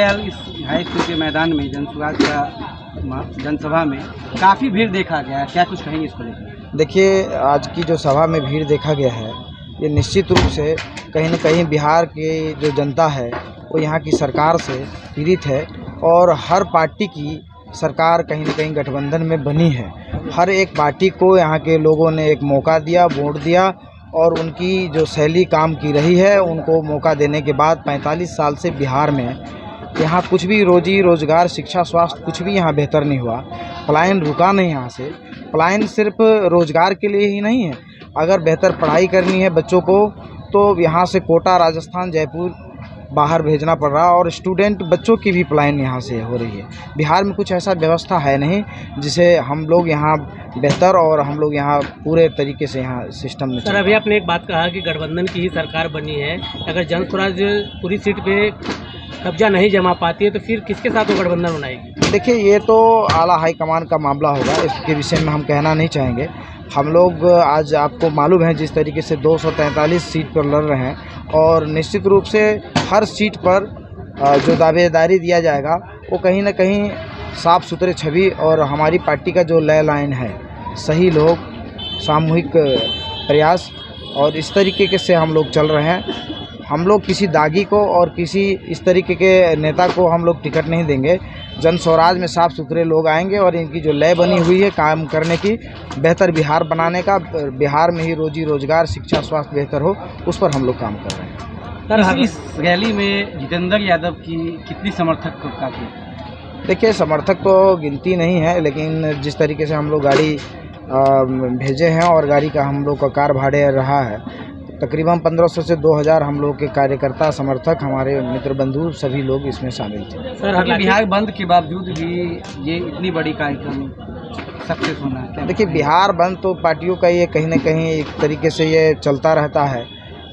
दीनदयाल इस high school के मैदान में जनसुराज का जनसभा में काफ़ी भीड़ देखा गया है, क्या कुछ कहेंगे इस पर लेकर? देखिए, आज की जो सभा में भीड़ देखा गया है, ये निश्चित रूप से कहीं न कहीं बिहार की जो जनता है वो यहाँ की सरकार से पीड़ित है और हर पार्टी की सरकार कहीं न कहीं गठबंधन में बनी है। हर एक पार्टी को यहाँ के लोगों ने एक मौका दिया, वोट दिया और उनकी जो शैली काम की रही है, उनको मौका देने के बाद 45 साल से बिहार में यहाँ कुछ भी रोजी रोजगार, शिक्षा, स्वास्थ्य कुछ भी यहाँ बेहतर नहीं हुआ। पलायन रुका नहीं यहाँ से। पलायन सिर्फ रोजगार के लिए ही नहीं है। अगर बेहतर पढ़ाई करनी है बच्चों को तो यहाँ से कोटा, राजस्थान, जयपुर बाहर भेजना पड़ रहा और स्टूडेंट बच्चों की भी पलायन यहाँ से हो रही है। बिहार में कुछ ऐसा व्यवस्था है नहीं जिसे हम लोग यहाँ बेहतर और हम लोग यहाँ पूरे तरीके से यहाँ सिस्टम में। सर, अभी आपने एक बात कहा कि गठबंधन की ही सरकार बनी है। अगर जनसुराज पूरी सीट पे कब्जा नहीं जमा पाती है तो फिर किसके साथ वो गठबंधन बनाएगी? देखिए, ये तो आला हाईकमान का मामला होगा, इसके विषय में हम कहना नहीं चाहेंगे। हम लोग आज आपको मालूम है जिस तरीके से 243 सीट पर लड़ रहे हैं और निश्चित रूप से हर सीट पर जो दावेदारी दिया जाएगा वो कहीं ना कहीं साफ सुथरे छवि और हमारी पार्टी का जो लय लाइन है, सही लोग, सामूहिक प्रयास और इस तरीके से हम लोग चल रहे हैं। हम लोग किसी दागी को और किसी इस तरीके के नेता को हम लोग टिकट नहीं देंगे। जन स्वराज में साफ सुथरे लोग आएंगे और इनकी जो लय बनी हुई है काम करने की, बेहतर बिहार बनाने का, बिहार में ही रोजी रोजगार, शिक्षा, स्वास्थ्य बेहतर हो, उस पर हम लोग काम कर रहे हैं। सर, इस रैली में जितेंद्र यादव की कितनी समर्थक काफ़ी? देखिए, समर्थक तो गिनती नहीं है, लेकिन जिस तरीके से हम लोग गाड़ी भेजे हैं और गाड़ी का हम लोग का कार भाड़े रहा है, तकरीबन 1500 से 2000 हम लोग के कार्यकर्ता, समर्थक, हमारे मित्र बंधु सभी लोग इसमें शामिल थे। सर, बिहार बंद के बावजूद भी ये इतनी बड़ी कार्यक्रम सक्सेस होना है? देखिए, बिहार बंद तो पार्टियों का ये कहीं ना कहीं एक तरीके से ये चलता रहता है।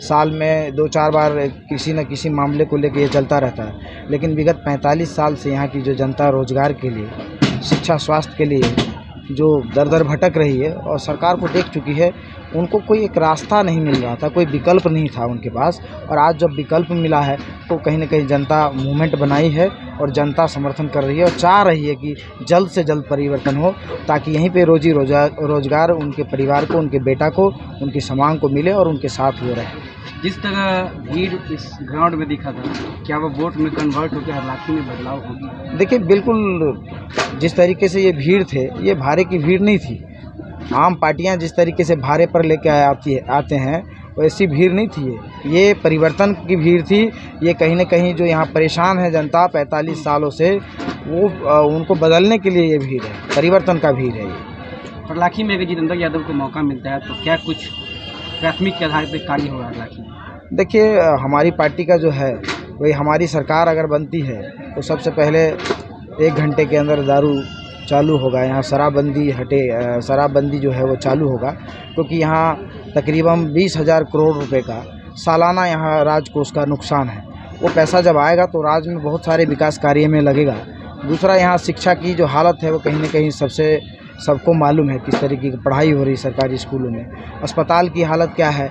साल में 2-4 बार किसी न किसी मामले को लेकर ये चलता रहता है, लेकिन विगत 45 साल से यहाँ की जो जनता रोजगार के लिए, शिक्षा, स्वास्थ्य के लिए जो दर दर भटक रही है और सरकार को देख चुकी है, उनको कोई एक रास्ता नहीं मिल रहा था, कोई विकल्प नहीं था उनके पास। और आज जब विकल्प मिला है तो कहीं न कहीं जनता मूवमेंट बनाई है और जनता समर्थन कर रही है और चाह रही है कि जल्द से जल्द परिवर्तन हो, ताकि यहीं पे रोजी रोजगार उनके परिवार को, उनके बेटा को, उनकी समांग को मिले और उनके साथ हो रहे। जिस तरह भीड़ इस ग्राउंड में दिखा था, क्या वो वोट में कन्वर्ट होकर हरलाखी में बदलाव होगी? देखिए, बिल्कुल जिस तरीके से ये भीड़ थे, ये भारे की भीड़ नहीं थी। आम पार्टियां जिस तरीके से भारे पर लेके आते हैं, वैसी भीड़ नहीं थी ये परिवर्तन की भीड़ थी। ये कहीं न कहीं जो यहाँ परेशान है जनता 45 सालों से, वो उनको बदलने के लिए ये भीड़ है, परिवर्तन का भीड़ है ये। हरलाखी में अगर जितेंद्र यादव को मौका मिलता है तो क्या कुछ प्राथमिक के आधार पर कार्य होगा हरलाखी में? देखिए, हमारी पार्टी का जो है वही, हमारी सरकार अगर बनती है तो सबसे पहले 1 घंटे के अंदर दारू चालू होगा। यहाँ शराबबंदी जो है वो चालू होगा, क्योंकि यहाँ तकरीबन 20,000 करोड़ रुपए का सालाना यहाँ राजकोष का नुकसान है। वो पैसा जब आएगा तो राज्य में बहुत सारे विकास कार्य में लगेगा। दूसरा, यहाँ शिक्षा की जो हालत है वो कहीं न कहीं सबको मालूम है किस तरीके की पढ़ाई हो रही सरकारी स्कूलों में। अस्पताल की हालत क्या है,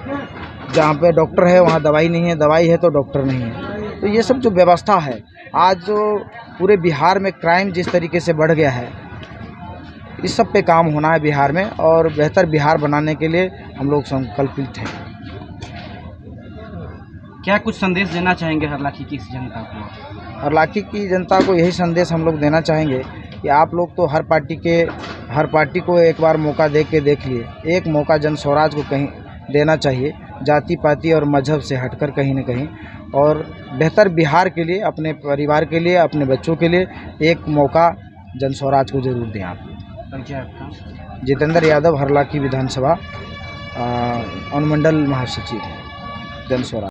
जहाँ पे डॉक्टर है वहाँ दवाई नहीं है, दवाई है तो डॉक्टर नहीं है। तो ये सब जो व्यवस्था है, आज जो पूरे बिहार में क्राइम जिस तरीके से बढ़ गया है, इस सब पे काम होना है बिहार में और बेहतर बिहार बनाने के लिए हम लोग संकल्पित हैं। क्या कुछ संदेश देना चाहेंगे हरलाखी की इस जनता को? हरलाखी की जनता को यही संदेश हम लोग देना चाहेंगे कि आप लोग तो हर पार्टी को एक बार मौका दे के देख लिए। एक मौका जन स्वराज को कहीं देना चाहिए, जाति पाति और मजहब से हटकर कहीं न कहीं, और बेहतर बिहार के लिए, अपने परिवार के लिए, अपने बच्चों के लिए एक मौका जन स्वराज को ज़रूर दें आप। जितेंद्र यादव, हरलाखी विधानसभा अनुमंडल महासचिव, जन स्वराज।